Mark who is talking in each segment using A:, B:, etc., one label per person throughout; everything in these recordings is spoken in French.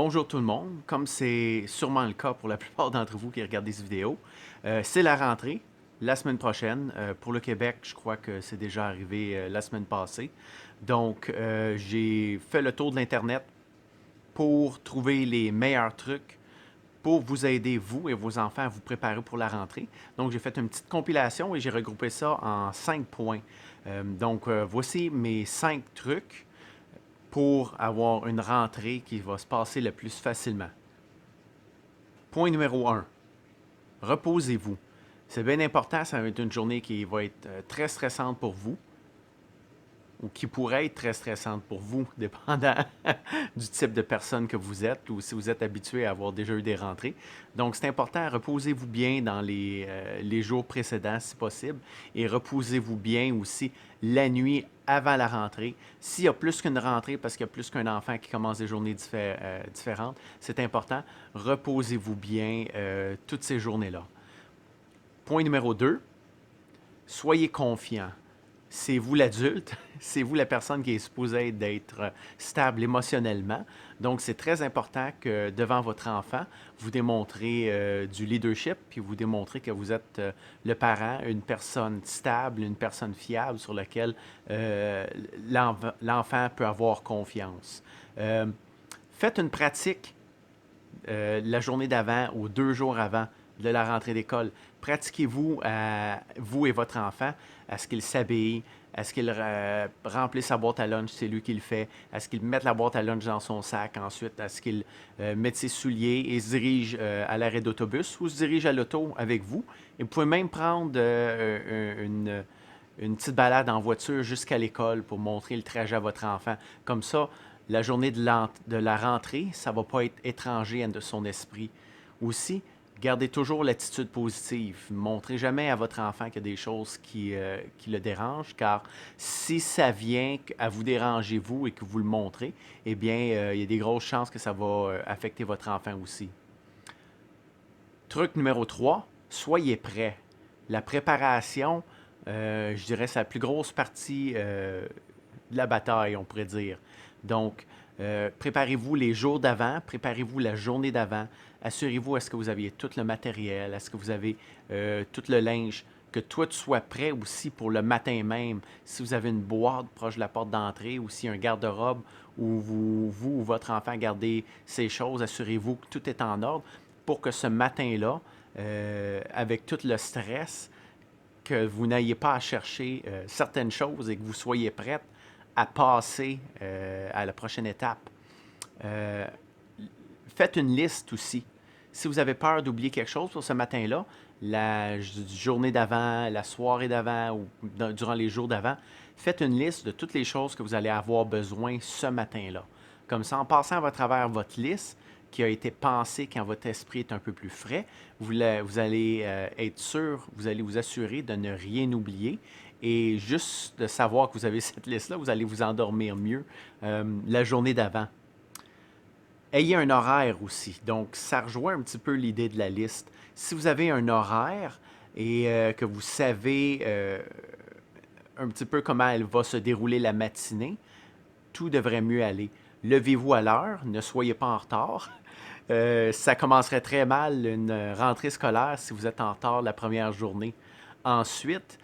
A: Bonjour tout le monde, comme c'est sûrement le cas pour la plupart d'entre vous qui regardent des vidéos, c'est la rentrée la semaine prochaine. Pour le Québec, je crois que c'est déjà arrivé la semaine passée. Donc, j'ai fait le tour de l'Internet pour trouver les meilleurs trucs pour vous aider, vous et vos enfants, à vous préparer pour la rentrée. Donc, j'ai fait une petite compilation et j'ai regroupé ça en 5 points. Voici mes 5 trucs pour avoir une rentrée qui va se passer le plus facilement. Point numéro un, reposez-vous. C'est bien important, ça va être une journée qui va être très stressante pour vous ou qui pourrait être très stressante pour vous, dépendant du type de personne que vous êtes ou si vous êtes habitué à avoir déjà eu des rentrées. Donc, c'est important, reposez-vous bien dans les jours précédents si possible et reposez-vous bien aussi la nuit avant la rentrée. S'il y a plus qu'une rentrée parce qu'il y a plus qu'un enfant qui commence des journées différentes, c'est important, reposez-vous bien toutes ces journées-là. Point numéro 2, soyez confiant. C'est vous l'adulte, c'est vous la personne qui est supposée d'être stable émotionnellement. Donc, c'est très important que devant votre enfant, vous démontrez du leadership, puis vous démontrez que vous êtes le parent, une personne stable, une personne fiable sur laquelle l'enfant peut avoir confiance. Euh, Faites une pratique la journée d'avant ou 2 jours avant de la rentrée d'école. Pratiquez-vous, vous et votre enfant, à ce qu'il s'habille, à ce qu'il remplisse sa boîte à lunch, c'est lui qui le fait, à ce qu'il mette la boîte à lunch dans son sac, ensuite à ce qu'il mette ses souliers et se dirige à l'arrêt d'autobus ou se dirige à l'auto avec vous. Et vous pouvez même prendre une petite balade en voiture jusqu'à l'école pour montrer le trajet à votre enfant. Comme ça, la journée de la rentrée, ça ne va pas être étranger à son esprit. Aussi, gardez toujours l'attitude positive. Montrez jamais à votre enfant qu'il y a des choses qui le dérangent, car si ça vient à vous déranger vous et que vous le montrez, eh bien, il y a des grosses chances que ça va affecter votre enfant aussi. Truc numéro 3, soyez prêt. La préparation, je dirais, c'est la plus grosse partie de la bataille, on pourrait dire. Donc, préparez-vous les jours d'avant, préparez-vous la journée d'avant. Assurez-vous, est-ce que vous aviez tout le matériel, est-ce que vous avez tout le linge, que tout soit prêt aussi pour le matin même. Si vous avez une boîte proche de la porte d'entrée ou si un garde-robe où vous ou votre enfant gardez ces choses, assurez-vous que tout est en ordre pour que ce matin-là, avec tout le stress, que vous n'ayez pas à chercher certaines choses et que vous soyez prête à passer à la prochaine étape. Euh, Faites une liste aussi. Si vous avez peur d'oublier quelque chose pour ce matin-là, la journée d'avant, la soirée d'avant ou durant les jours d'avant, faites une liste de toutes les choses que vous allez avoir besoin ce matin-là. Comme ça, en passant à travers votre liste, qui a été pensée quand votre esprit est un peu plus frais, vous allez être sûr, vous allez vous assurer de ne rien oublier. Et juste de savoir que vous avez cette liste-là, vous allez vous endormir mieux la journée d'avant. Ayez un horaire aussi. Donc, ça rejoint un petit peu l'idée de la liste. Si vous avez un horaire et que vous savez un petit peu comment elle va se dérouler la matinée, tout devrait mieux aller. Levez-vous à l'heure, ne soyez pas en retard. Ça commencerait très mal une rentrée scolaire si vous êtes en retard la première journée. Ensuite,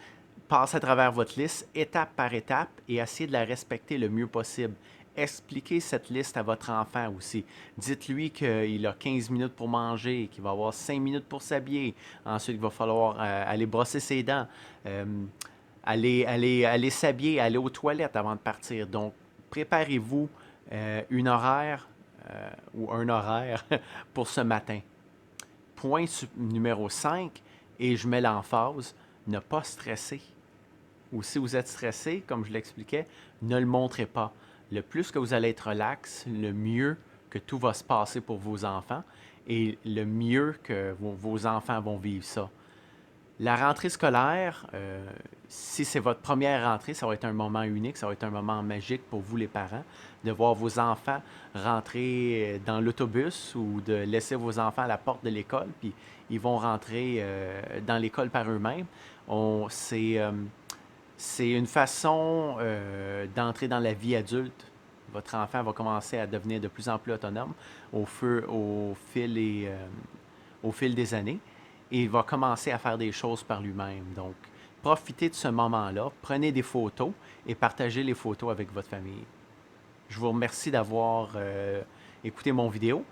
A: passez à travers votre liste étape par étape et essayez de la respecter le mieux possible. Expliquez cette liste à votre enfant aussi. Dites-lui qu'il a 15 minutes pour manger, qu'il va avoir 5 minutes pour s'habiller. Ensuite, il va falloir aller brosser ses dents, euh, aller s'habiller, aller aux toilettes avant de partir. Donc, préparez-vous une horaire ou un horaire pour ce matin. Point numéro 5, et je mets l'emphase, ne pas stresser. Ou si vous êtes stressé, comme je l'expliquais, ne le montrez pas. Le plus que vous allez être relax, le mieux que tout va se passer pour vos enfants et le mieux que vos enfants vont vivre ça. La rentrée scolaire, si c'est votre première rentrée, ça va être un moment unique, ça va être un moment magique pour vous les parents, de voir vos enfants rentrer dans l'autobus ou de laisser vos enfants à la porte de l'école, puis ils vont rentrer dans l'école par eux-mêmes. C'est une façon d'entrer dans la vie adulte Votre enfant va commencer à devenir de plus en plus autonome au fil des années et il va commencer à faire des choses par lui-même. Donc, profitez de ce moment-là, prenez des photos et partagez les photos avec votre famille. Je vous remercie d'avoir écouté mon vidéo.